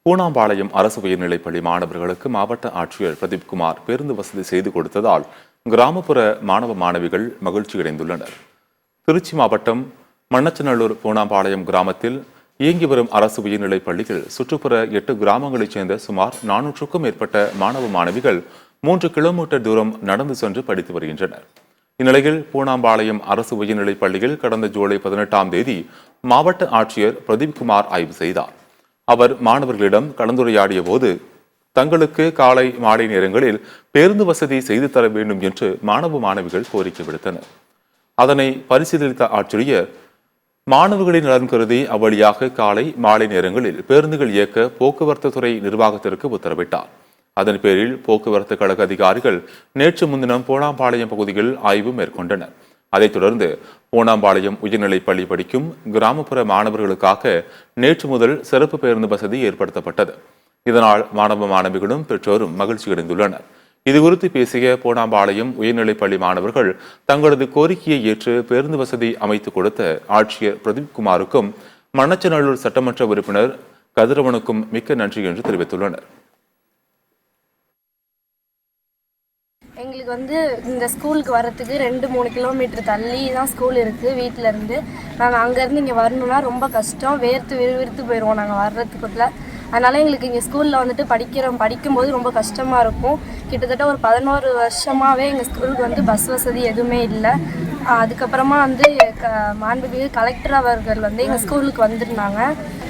பூனாம்பாளையம் அரசு உயர்நிலைப்பள்ளி மாணவர்களுக்கு மாவட்ட ஆட்சியர் பிரதீப்குமார் பேருந்து வசதி செய்து கொடுத்ததால் கிராமப்புற மாணவ மாணவிகள் மகிழ்ச்சியடைந்துள்ளனர். திருச்சி மாவட்டம் மண்ணச்சநல்லூர் பூனாம்பாளையம் கிராமத்தில் இயங்கி வரும் அரசு உயர்நிலைப் பள்ளியில் சுற்றுப்புற 8 கிராமங்களைச் சேர்ந்த சுமார் 400க்கும் மேற்பட்ட மாணவ மாணவிகள் 3 கிலோமீட்டர் தூரம் நடந்து சென்று படித்து வருகின்றனர். இந்நிலையில் பூனாம்பாளையம் அரசு உயர்நிலைப் பள்ளியில் கடந்த ஜூலை 18ஆம் தேதி மாவட்ட ஆட்சியர் பிரதீப்குமார் ஆய்வு செய்தார். அவர் மாணவர்களிடம் கலந்துரையாடிய போது தங்களுக்கு காலை மாலை நேரங்களில் பேருந்து வசதி செய்து தர வேண்டும் என்று மாணவ மாணவிகள் கோரிக்கை விடுத்தனர். அதனை பரிசீலித்த ஆட்சியர் மாணவர்களின் நலன் கருதி அவ்வழியாக காலை மாலை நேரங்களில் பேருந்துகள் இயக்க போக்குவரத்து துறை நிர்வாகத்திற்கு உத்தரவிட்டார். அதன் பேரில் போக்குவரத்து கழக அதிகாரிகள் நேற்று முன்தினம் பூனாம்பாளையம் பகுதியில் ஆய்வு மேற்கொண்டனர். அதைத் தொடர்ந்து பூனாம்பாளையம் உயர்நிலைப் பள்ளி படிக்கும் கிராமப்புற மாணவர்களுக்காக நேற்று முதல் சிறப்பு பேருந்து வசதி ஏற்படுத்தப்பட்டது. இதனால் மாணவ மாணவிகளும் பெற்றோரும் மகிழ்ச்சியடைந்துள்ளனர். இதுகுறித்து பேசிய பூனாம்பாளையம் உயர்நிலைப் பள்ளி மாணவர்கள் தங்களது கோரிக்கையை ஏற்று பேருந்து வசதி அமைத்துக் கொடுத்த ஆட்சியர் பிரதீப்குமாருக்கும் மண்ணச்சநல்லூர் சட்டமன்ற உறுப்பினர் கதிரவனுக்கும் மிக்க நன்றி என்று தெரிவித்துள்ளனர். எங்களுக்கு இந்த ஸ்கூலுக்கு வரத்துக்கு 2-3 கிலோமீட்டர் தள்ளி தான் ஸ்கூல் இருக்குது. வீட்டிலேருந்து நாங்கள் அங்கேருந்து இங்கே வரணுன்னா ரொம்ப கஷ்டம். விறுவிறுத்து போயிடுவோம் நாங்கள் வர்றதுக்குள்ள. அதனால் எங்களுக்கு இங்கே ஸ்கூலில் படிக்கும்போது ரொம்ப கஷ்டமாக இருக்கும். கிட்டத்தட்ட ஒரு 11 வருஷமாகவே எங்கள் ஸ்கூலுக்கு பஸ் வசதி எதுவுமே இல்லை. அதுக்கப்புறமா மாண்புமிகு கலெக்டர் அவர்கள் எங்கள் ஸ்கூலுக்கு வந்திருந்தாங்க.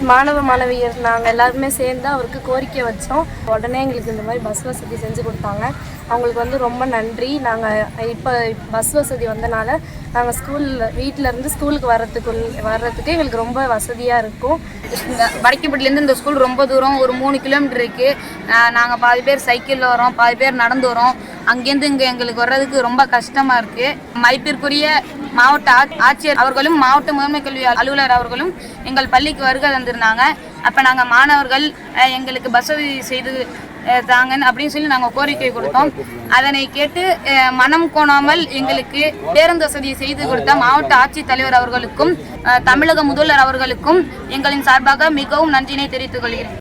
மாணவ மாணவியர் நாங்கள் எல்லாருமே சேர்ந்து அவருக்கு கோரிக்கை வச்சோம். உடனே எங்களுக்கு இந்த மாதிரி பஸ் வசதி செஞ்சு கொடுத்தாங்க. அவங்களுக்கு ரொம்ப நன்றி. நாங்கள் இப்போ பஸ் வசதி வந்தனால நாங்கள் வீட்டிலேருந்து ஸ்கூலுக்கு வர்றதுக்கு எங்களுக்கு ரொம்ப வசதியாக இருக்கும். இந்த வடக்கிப்பட்டிலேருந்து இந்த ஸ்கூல் ரொம்ப தூரம், ஒரு 3 கிலோமீட்டர் இருக்குது. நாங்கள் பாதி பேர் சைக்கிளில் வரோம், பாதி பேர் நடந்து வரோம். அங்கேருந்து இங்கே எங்களுக்கு வர்றதுக்கு ரொம்ப கஷ்டமாக இருக்குது. மதிப்பிற்குரிய மாவட்ட ஆட்சியர் அவர்களும் மாவட்ட முதன்மை கல்வி அலுவலர் அவர்களும் எங்கள் பள்ளிக்கு வருகை தந்திருந்தாங்க. அப்போ நாங்கள் மாணவர்கள் எங்களுக்கு பஸ் வசதி செய்து தாங்கன்னு அப்படின்னு சொல்லி நாங்கள் கோரிக்கை கொடுத்தோம். அதனை கேட்டு மனம் கோணாமல் எங்களுக்கு பேருந்து வசதியை செய்து கொடுத்த மாவட்ட ஆட்சித்தலைவர் அவர்களுக்கும் தமிழக முதல்வர் அவர்களுக்கும் எங்களின் சார்பாக மிகவும் நன்றினை தெரிவித்துக் கொள்கிறேன்.